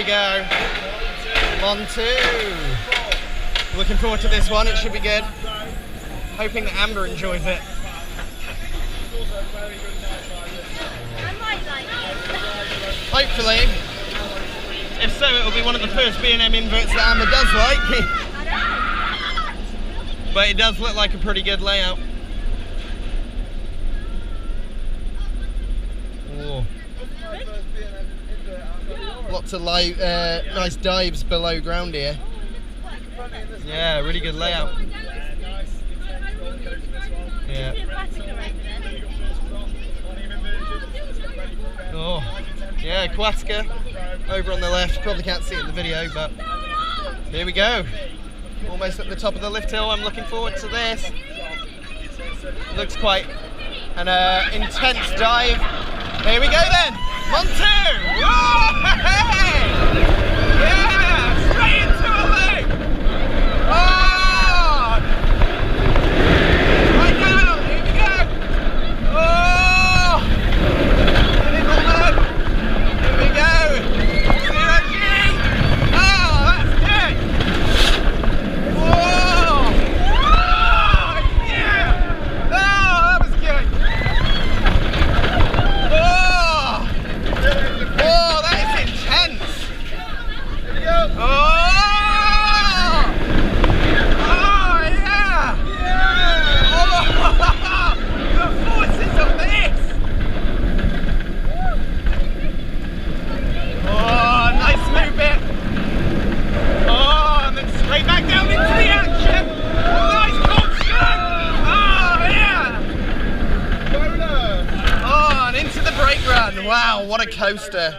we go. Montu. Looking forward to this one, it should be good. Hoping that Amber enjoys it. I might like it. Hopefully. If so, it will be one of the first B&M inverts that Amber does like. But it does look like a pretty good layout. Oh. Lots of nice dives below ground here. Yeah, really good layout. Yeah. Oh, yeah, Aquatica over on the left. Probably can't see it in the video, but here we go. Almost at the top of the lift hill. I'm looking forward to this. Looks quite an intense dive. Here we go then. Montu! Whoa! Hey! Yeah! Straight into a leg! Oh! Right now! Here we go! Oh! Little man! Here we go! Zero G! Oh, that's good! Whoa! Oh, yeah! Oh, that was good! Oh, that is intense! Here we go! Oh! Oh, yeah! Yeah! Oh, the forces of this! Oh, nice smooth bit! Oh, and then straight back down into the action! Nice cold stroke! Oh, yeah! Oh, and into the brake run. Wow, what a coaster.